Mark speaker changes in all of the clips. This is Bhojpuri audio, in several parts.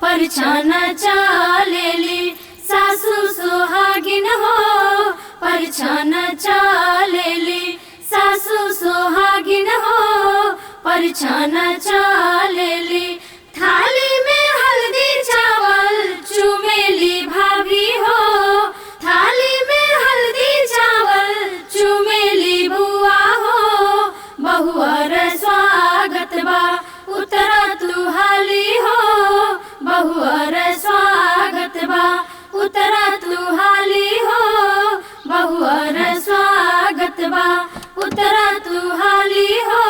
Speaker 1: परछाना चालेली सासू सोहागिन हो, परछाना चालेली सासू सोहागिन हो, परछाना चालेली। थाली में हल्दी चावल चुमेली भाभी हो, थाली में हल्दी चावल चुमेली बुआ हो। बहुअर स्वागत बा उतरा तू हाली हो, बहुअर स्वागत बा उतरा तू हाली हो, बहुअर स्वागत बा उतरा तू हाली हो,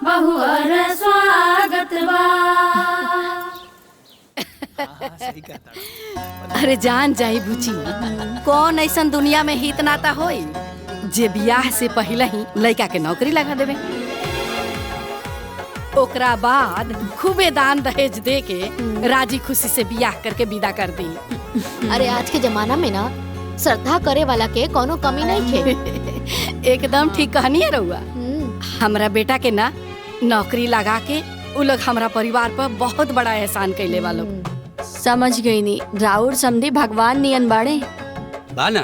Speaker 1: बहुअर स्वागत बा।
Speaker 2: अरे जान जाई बुची, कौन ऐसन दुनिया में हित नाता होई जे बियाह से पहले ही लड़का के नौकरी लगा देवे, ओकरा बाद खूबे दान दहेज दे के राजी खुशी से बियाह करके विदा कर दी।
Speaker 3: अरे आज के जमाना में ना श्रद्धा करे वाला के कोनो कमी नहीं थे।
Speaker 2: एकदम ठीक कहनी है रउआ। हमरा बेटा के ना नौकरी लगा के उ लोग हमरा परिवार पर बहुत बड़ा एहसान कैले वालो।
Speaker 3: समझ गई नी, राउर समझी भगवान नियन बाड़े
Speaker 4: बाना।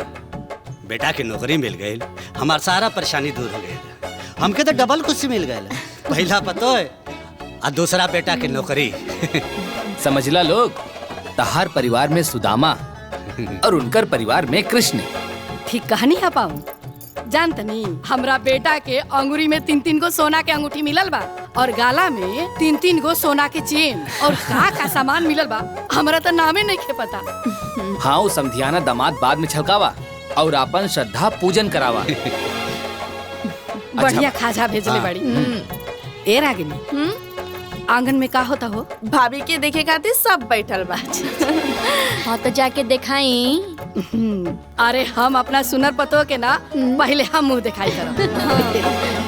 Speaker 4: बेटा के नौकरी मिल गई, हमार सारा परेशानी दूर हो गई। हमके तो डबल खुशी मिल गई, पहला पतो है और दूसरा बेटा के नौकरी।
Speaker 5: समझला लोग, तहार परिवार में सुदामा और उनकर परिवार में कृष्ण।
Speaker 2: ठीक कहानी है पाऊ। जानतनी हमरा बेटा के अंगूरी में 3-3 गो सोना के अंगूठी मिलल बा और गाला में 3-3 गो सोना के चेन और का सामान मिलल बा, हमरा तो नामे नहीं के पता।
Speaker 5: हाँ, वो समधियाना दामाद बाद में छलकावा और अपन श्रद्धा पूजन करावा।
Speaker 2: बढ़िया खाजा भेजले बड़ी। ए रागिनी, आंगन में का होता हो?
Speaker 6: भाभी के देखे खातिर सब बैठल बा।
Speaker 3: हाँ तो जाके दिखाई।
Speaker 2: अरे हम अपना सुनर पतो के ना पहले हम मुंह दिखाई करब।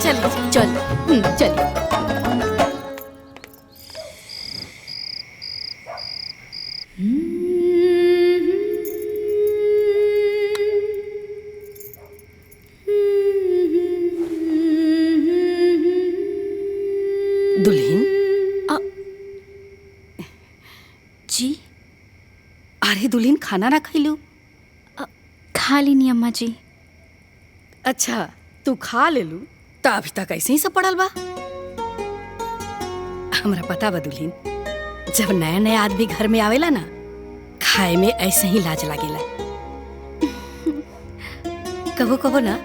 Speaker 2: चल चल चल। दुल्हन
Speaker 7: जी।
Speaker 2: अरे दुल्हन, खाना ना खैलू?
Speaker 7: खा लीनी अम्मा जी।
Speaker 2: अच्छा, तू खा ले लू तो अभी तक ऐसे ही सब पड़ल बा। हमरा पता बा दुल्हन, जब नया नया आदमी घर में आवेला ना, खाए में ऐसे ही लाज लागेला। कबो कबो ना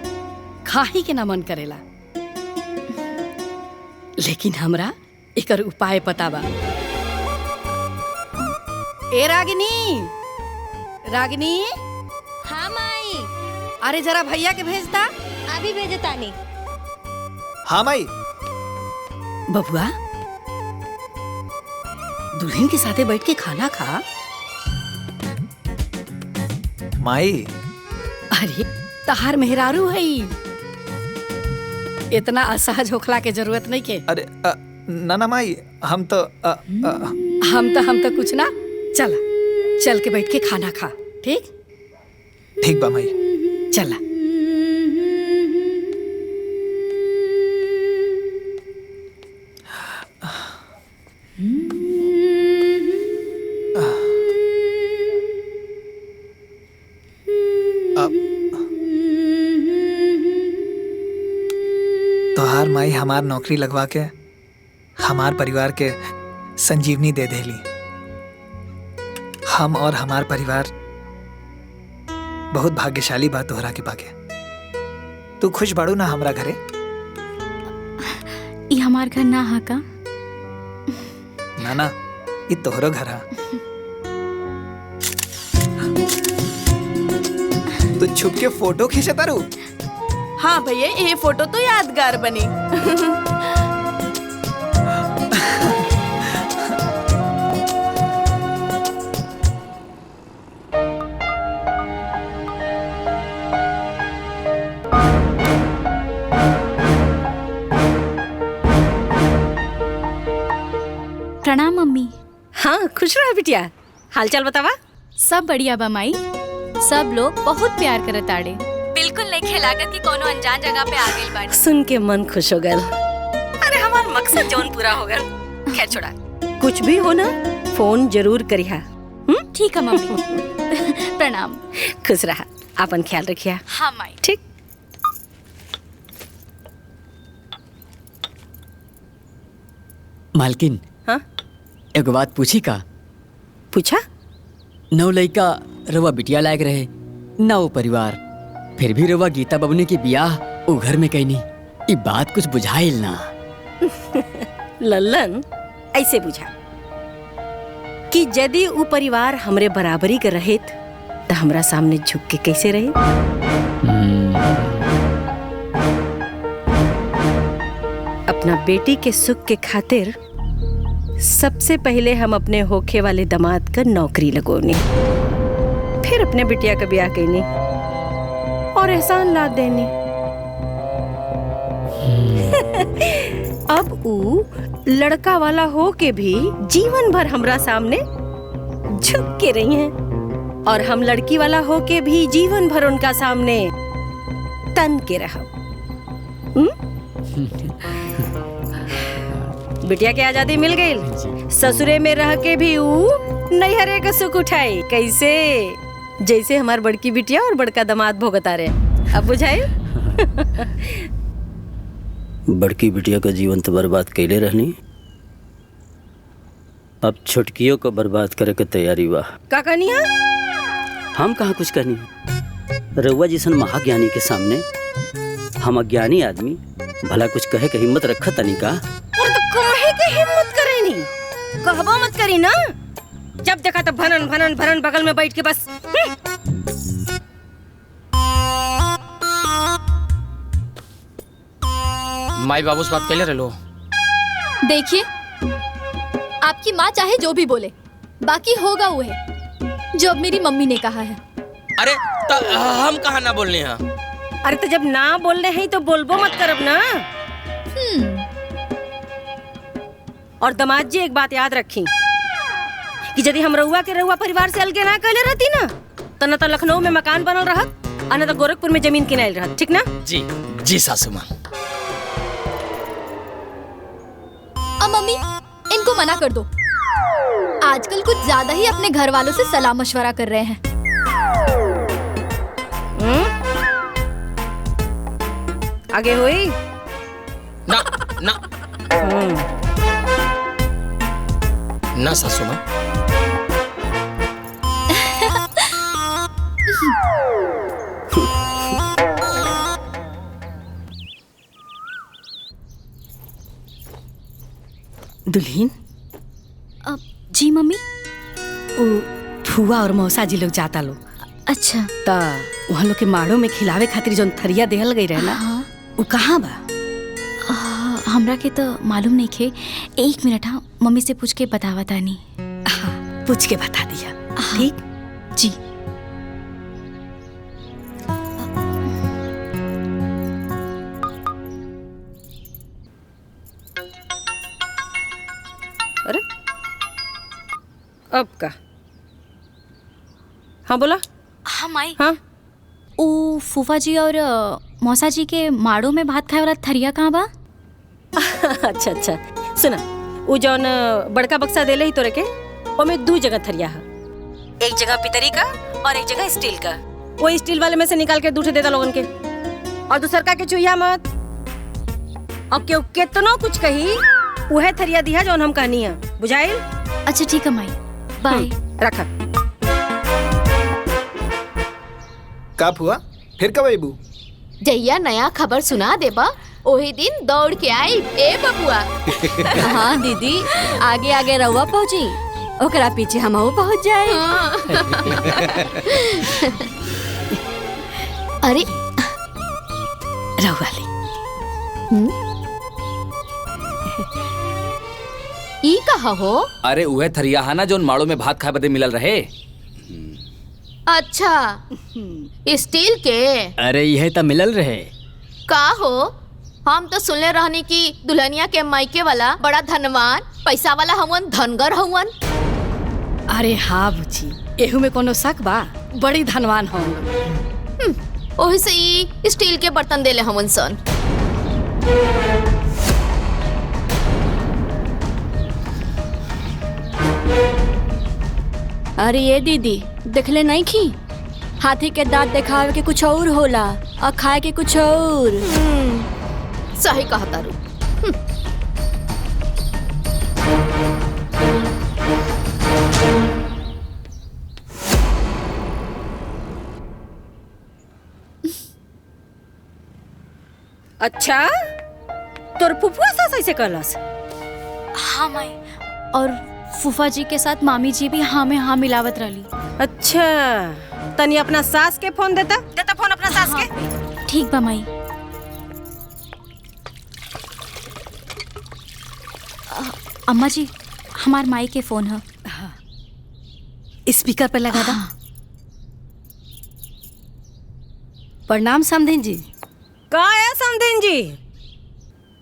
Speaker 2: खाही के ना मन करेला, लेकिन हमरा एकर उपाय पता बा। ए रागिनी, रागिनी।
Speaker 3: हाँ माई।
Speaker 2: अरे जरा भैया के भेजता।
Speaker 3: अभी भेजतानी।
Speaker 8: हाँ माई।
Speaker 2: बबुआ, दुल्हन के साथे बैठ के खाना खा।
Speaker 8: माई।
Speaker 2: अरे तहार मेहरारू है, इतना असहज होखला के जरूरत नहीं के।
Speaker 8: अरे ना माई, हम तो
Speaker 2: कुछ ना। चल के बैठ के खाना खा। ठीक
Speaker 8: ठीक बा माई।
Speaker 2: चला।
Speaker 8: तोहार माई हमार नौकरी लगवा के हमार परिवार के संजीवनी दे देली। हम और हमार परिवार बहुत भाग्यशाली बा तोहरा के पाके। तू खुश बाड़ू ना हमरा घरे?
Speaker 7: ये हमार घर ना हा का?
Speaker 8: ना, ये तोहरो घर हा। तू छुप के फोटो खींचता रू?
Speaker 6: हाँ भैया, ये फोटो तो यादगार बनी।
Speaker 7: प्रणाम मम्मी।
Speaker 2: हाँ, खुश रहो बिटिया। हालचाल बतावा।
Speaker 7: सब बढ़िया बा माई। सब लोग बहुत प्यार करत आड़े। बिल्कुल नहीं लागत कि कोनो अनजान जगह पे आ गइल बाड़ी।
Speaker 2: सुन के मन खुश हो गया। अरे हमार मकसद जौन पूरा हो गया। खैर छोड़ा, कुछ भी हो ना,
Speaker 9: फोन जरूर करिहा।
Speaker 7: ठीक है मम्मी। प्रणाम।
Speaker 9: खुश रहा, अपन ख्याल रखिया।
Speaker 7: हाँ माई।
Speaker 9: ठीक।
Speaker 10: मालकिन,
Speaker 9: हाँ
Speaker 10: एगो बात पूछी का?
Speaker 9: पूछा।
Speaker 10: नौ लइका रवा बिटिया लायक रहे, ना वो परिवार, फिर भी रवा गीता बबनी के बियाह वो घर में कैनी। ई बात कुछ बुझाइल ना।
Speaker 9: लल्लन, ऐसे बुझा कि यदि वो परिवार हमरे बराबरी के रहित तो हमरा सामने झुक के कैसे रहे। अपना बेटी के सुख के खातिर सबसे पहले हम अपने होखे वाले दामाद का नौकरी लगोनी, फिर अपने बिटिया का ब्याह कैनी और एहसान लाद देनी। अब ऊ लड़का वाला हो के भी जीवन भर हमरा सामने झुक के रही हैं और हम लड़की वाला हो के भी जीवन भर उनका सामने तन के रहा। बिटिया के आजादी मिल गई, ससुरे में रह के भी ऊ नैहरे का सुख उठाई। कैसे? जैसे हमार बड़की बिटिया और बड़का दामाद भोगता रहे। अब बुझाए?
Speaker 11: बड़की बिटिया का जीवन तो बर्बाद कैले रहनी, अब छोटकियों को बर्बाद करे के तैयारी बा।
Speaker 9: का कहनिया?
Speaker 11: हम कहाँ कुछ कहनी, रउआ जिसन महाज्ञानी के सामने हम अज्ञानी आदमी भला कुछ कहे के हिम्मत रखा तनी का?
Speaker 9: और तो कहे के हिम्मत करे नी, कहबो मत करी ना। जब देखा तो भनन भनन भनन बगल में बैठ के बस।
Speaker 5: माई बाबू से बात कैले रहे लो।
Speaker 3: देखिए, आपकी माँ चाहे जो भी बोले, बाकी होगा वो है जो अब मेरी मम्मी ने कहा है।
Speaker 12: अरे हम कहाँ ना बोलने हैं?
Speaker 9: अरे तो जब ना बोलने हैं तो बोलबो मत करब ना। और दामाद जी एक बात याद रखी कि यदि हम रउआ के रउआ परिवार से अलगे ना कैले रहती ना तो न तो लखनऊ में मकान बनल रहत और न तो गोरखपुर में जमीन किनाइल रहत। ठीक ना?
Speaker 12: जी जी सासू माँ।
Speaker 3: अब मम्मी, इनको मना कर दो। आजकल कुछ ज्यादा ही अपने घर वालों से सलाह मशवरा कर रहे हैं।
Speaker 9: आगे हुई
Speaker 12: ना ना ना सासू माँ।
Speaker 2: दुल्हीन,
Speaker 7: जी मम्मी।
Speaker 2: फुआ और मौसा जी लोग जाता लोग।
Speaker 7: अच्छा।
Speaker 2: ता वहाँ लोग के माड़ो में खिलावे खातिर जोन थरिया देहल गई रहे ना, वो कहाँ बा?
Speaker 7: हमरा के तो मालूम नहीं खे। एक मिनट, हाँ, मम्मी से पूछ के बतावा तानी।
Speaker 2: हाँ, पूछ के बता दिया। ठीक
Speaker 7: जी।
Speaker 9: अरे अब का? हाँ बोला।
Speaker 7: हाँ माई।
Speaker 9: हाँ,
Speaker 7: ओ फूफा जी और मौसा जी के माड़ो में भात खाए वाला थरिया कहाँ बा?
Speaker 9: अच्छा अच्छा, सुना, वो जौन बड़का बक्सा देले ही तोरे के, ओमे 2 जगह थरिया है। एक जगह पितरी का और एक जगह स्टील का। वो स्टील वाले में से निकाल के दूसरे देता लोगन के, और दूसर का के चुहिया मत। अब क्यों कितना कुछ कही, वह थरिया दिया जौन हम कहनी है। बुझाइल?
Speaker 7: अच्छा ठीक है माई, बाय।
Speaker 9: रखा।
Speaker 8: का हुआ? फिर कब आईबू?
Speaker 3: जैया नया खबर सुना देबा ओही दिन दौड़ के आई। ए बबुआ।
Speaker 6: हाँ दीदी, आगे आगे रहुआ पहुँची, ओकरा पीछे हम पहुँच जाए।
Speaker 3: अरे
Speaker 2: रहुआ ली।
Speaker 3: ई कहा हो?
Speaker 5: अरे उहे थरियाहाना जोन माड़ो में भात खाए बदे मिलल रहे।
Speaker 3: अच्छा, स्टील के?
Speaker 10: अरे यह तो मिलल रहे।
Speaker 3: का हो? हम तो सुनले रहनी कि दुल्हनिया के मायके वाला बड़ा धनवान पैसा वाला हवन, धनगर हवन।
Speaker 2: अरे हाँ बुची, एहू में कोनो शक बा? बड़ी धनवान हो।
Speaker 3: ओही से ई स्टील के बर्तन देले हवन सन।
Speaker 6: अरे ये दीदी देखले नहीं की, हाथी के दांत दिखावे के कुछ और होला और खाए के कुछ और।
Speaker 2: सही कहा तारू।
Speaker 9: अच्छा, तोर फुफुआ सास ऐसे कहलस?
Speaker 7: हाँ माई, और फूफा जी के साथ मामी जी भी हाँ में हाँ मिलावत रही।
Speaker 9: अच्छा, तनी अपना सास के फोन देता फोन अपना सास के।
Speaker 7: ठीक बा माई। अम्मा जी, हमार माई के फोन है।
Speaker 2: स्पीकर पे लगा दो। प्रणाम समधिन जी।
Speaker 9: का है समधिन जी?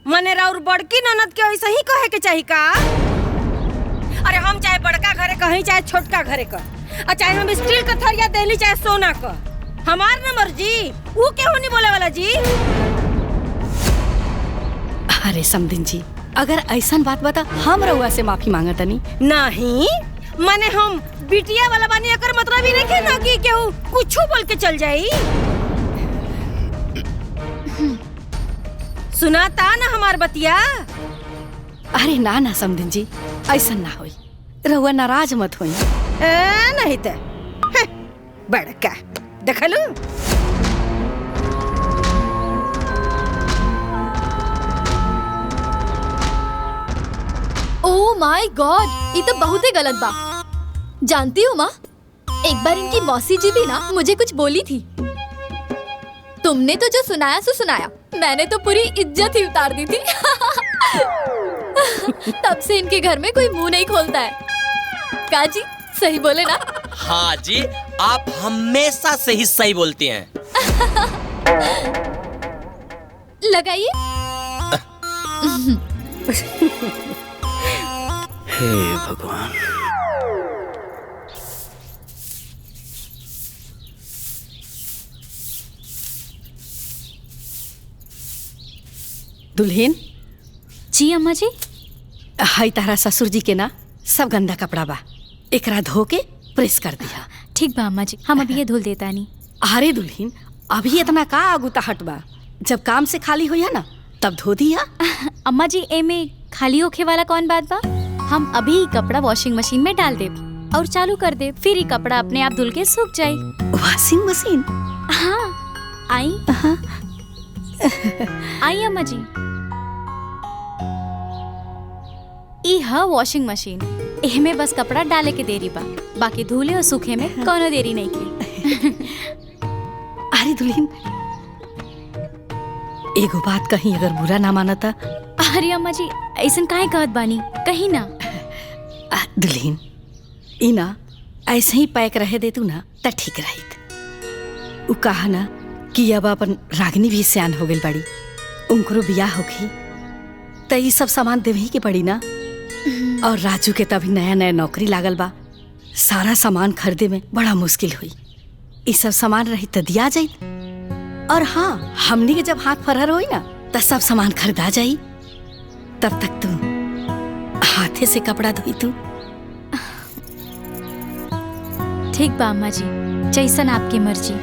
Speaker 9: मने राउर बड़की ननद के ऐसे ही कहे के चाहिए का? अरे हम चाहे बड़का घरे कहीं चाहे छोटका घरे का, और चाहे हम स्टील का थरिया देली चाहे सोना का, हमार न मर्जी। वो क्यों नहीं बोले वाला जी?
Speaker 2: अरे समधिन जी, अगर ऐसा बात बता हम रउआ से माफी मांगत नहीं।
Speaker 9: नहीं, मने हम बिटिया वाला बानी, अकर मतलब ही नहीं के ना कि केहू कुछ बोल के चल जाई। सुनाता ना हमार बतिया?
Speaker 2: अरे ना ना समधिन जी, ऐसा ना होई, रउआ नाराज मत होई।
Speaker 9: नहीं तो बड़का देखलू।
Speaker 3: ओह माय गॉड, ये तो बहुत ही गलत बा। जानती हो माँ, एक बार इनकी मौसी जी भी ना मुझे कुछ बोली थी। तुमने तो जो सुनाया सो सुनाया, मैंने तो पूरी इज्जत ही उतार दी थी। तब से इनके घर में कोई मुंह नहीं खोलता है। काजी सही बोले ना?
Speaker 12: हाँ जी, आप हमेशा से ही सही बोलती हैं।
Speaker 3: लगाइए।
Speaker 11: हे भगवान।
Speaker 2: दुल्हन
Speaker 7: जी अम्मा जी।
Speaker 2: हाय तारा ससुर जी के ना सब गंदा कपड़ा बा, एकरा धो के प्रेस कर दिया।
Speaker 7: ठीक बा अम्मा जी, हम अभी ये धुल देता नहीं।
Speaker 2: अरे दुल्हन, अभी इतना का आगुताहट बा, जब काम से खाली हुई है ना तब धो दिया।
Speaker 7: अम्मा जी, ए में खाली होखे वाला कौन बात बा? हम अभी कपड़ा वॉशिंग मशीन में डाल दे और चालू कर दे, फिर ही कपड़ा अपने आप धुल के सूख जाए।
Speaker 2: Washing machine?
Speaker 7: हाँ, आई आई अम्मा जी। ई है वॉशिंग मशीन, एहमे बस कपड़ा डाले के देरी बा, बाकी धुले और सूखे में कोनो देरी नहीं की।
Speaker 2: अरे दुल्हन, एगो बात कहीं अगर बुरा ना मानता।
Speaker 7: अरे अम्मा जी, ऐसन काहे कहत बानी, कहीं ना।
Speaker 2: दुल्हन, ई ना ऐसे ही पैक रहे दे तू ना त ठीक रहित। उ कहा ना कि अब अपन रागनी भी सियान हो गई बड़ी, उनको बियाह होगी त ई सब सामान देवे ही के पड़ी ना। और राजू के तभी नया नया नौकरी लागल बा, सारा सामान खरीदे में बड़ा मुश्किल हुई। ई सब सामान रही त दिया जाई, और हाँ, हमनी के जब हाथ फरहर होई ना त सब सामान खरीदा जाई। तब तक तू हाथे से कपड़ा धोई तू।
Speaker 7: ठीक बा अम्मा जी, जैसन आपकी मर्जी।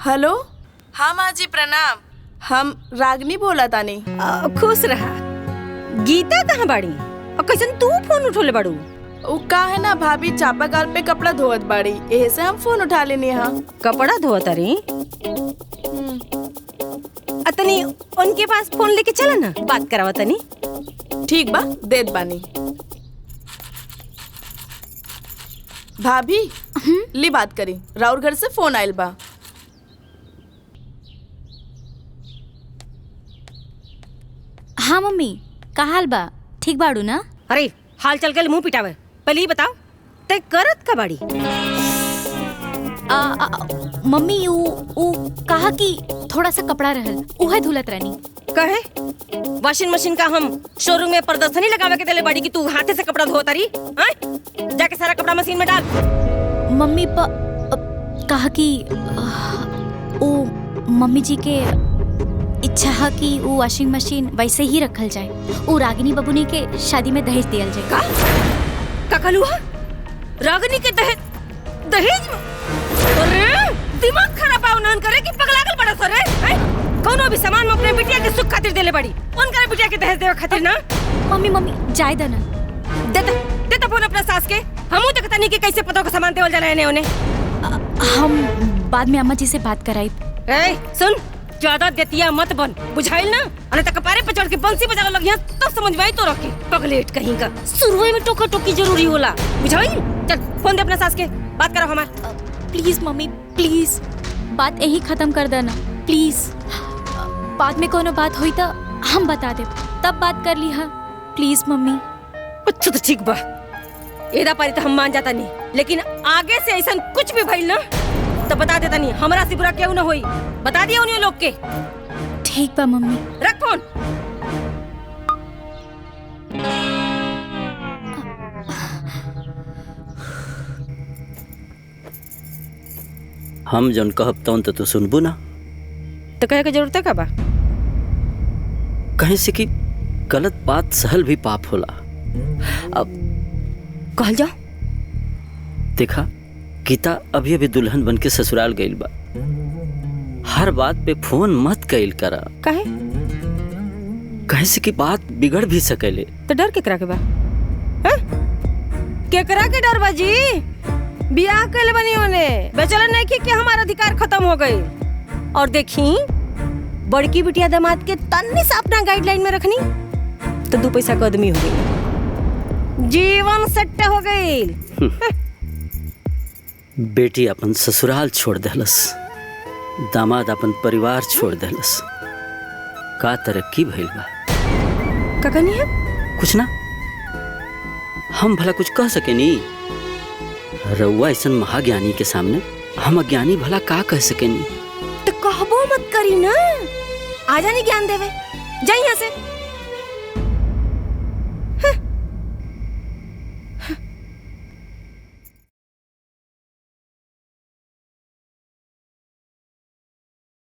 Speaker 13: हेलो। हाँ माँ जी प्रणाम, हम रागनी बोला तानी।
Speaker 9: खुश रहा। गीता कहाँ बाड़ी और कैसन तू फोन उठोले बाड़ू?
Speaker 13: उ का है ना भाभी चापाकल पे कपड़ा धोवत बाड़ी, एहे से हम फोन उठा लेनी। हाँ,
Speaker 9: कपड़ा धोवत रही? अतनी उनके पास फोन लेके चला ना, बात करावा तनी।
Speaker 13: ठीक बा, देत बानी। भाभी ली बात करी, राउर घर से फोन आयल बा।
Speaker 7: हाँ मम्मी, का हाल बा? ठीक बाड़ू ना?
Speaker 9: अरे हाल चल के मुंह पिटावे, पहले ही बताओ ते करत का बाड़ी?
Speaker 7: मम्मी ऊ कहा कि थोड़ा सा कपड़ा रहल उहे धुलत रहनी।
Speaker 9: कहे वॉशिंग मशीन का हम शोरूम में प्रदर्शनी लगावे के देले बाड़ी कि तू हाथे से कपड़ा धोता रही? जाके सारा कपड़ा मशीन में डाल।
Speaker 7: मम्मी कहा कि ओ मम्मी जी के इच्छा है कि वो वॉशिंग मशीन वैसे ही रखल जाए, वो रागिनी बबुनी के शादी में दहेज दियल जाए।
Speaker 9: का कहलुआ? रागिनी के दहेज में? अरे दिमाग खराब है उन्हन करे कि पगलागल बड़ा सरे? कौनो भी सामान में अपने बिटिया के सुख खातिर देले बड़ी, उनका बिटिया के दहेज देवे खातिर ना।
Speaker 7: मम्मी जाय देना।
Speaker 9: देता फोन अपना सास के, हमहू देखता नहीं कि कैसे पतों का सामान देवल जाला एने ओने।
Speaker 7: हम बाद में अम्मा जी से बात कराई।
Speaker 9: ए सुन, ज्यादा देतिया मत बन, बुझाइल ना? अने तक कपारे पे चढ़ के बंसी बजावे लगिया तो समझवाई तो रखे पगलेट कहीं का। शुरुए में टोका टोकी जरूरी होला, बुझाइल? चल फोन दे अपना सास के, बात करो हमार।
Speaker 7: प्लीज मम्मी प्लीज, बात यही खत्म कर देना प्लीज। बाद में कोनो बात हुई तो हम बता दे, तब बात कर ली। हाँ प्लीज मम्मी।
Speaker 9: अच्छा तो ठीक बा, एदा पारी तो हम मान जाता नहीं, लेकिन आगे से ऐसा कुछ भी भइल ना तो बता देता नहीं, हमरा से बुरा क्यों ना होई, बता दिया उन्हें लोग के।
Speaker 7: ठीक बा मम्मी।
Speaker 9: रख फोन।
Speaker 11: हम जौन कहब तौन तो तू सुनबू ना,
Speaker 9: तो कहे के जरूरत है का बा?
Speaker 11: कहे से कि गलत बात सहल भी पाप होला। अब
Speaker 9: कहल जा।
Speaker 11: देखा गीता अभी अभी दुल्हन बन के ससुराल गइल बा, हर बात पे फोन मत कइल करा।
Speaker 9: काहे?
Speaker 11: कहे से कि बात बिगड़ भी सकेले।
Speaker 9: तो डर केकरा के बा? केकरा के डर बाजी? बियाह कैले बनी होने बेचलन नहीं कि हमारा अधिकार खत्म हो गई। और देखी बड़की बिटिया दामाद के तन्नी से अपना गाइडलाइन में रखनी तो 2 पैसा का आदमी हो गई, जीवन सेट हो गई।
Speaker 11: बेटी अपन ससुराल छोड़ देलस, दामाद अपन परिवार छोड़ देलस, का तरक्की भइल बा।
Speaker 9: का कहनी है?
Speaker 11: कुछ ना, हम भला कुछ कह सके नी? रउआ ऐसन महाज्ञानी के सामने हम अज्ञानी भला का कह सके नी?
Speaker 9: तो कहबो मत करी ना, आ जानी ज्ञान देवे, जा यहाँ से।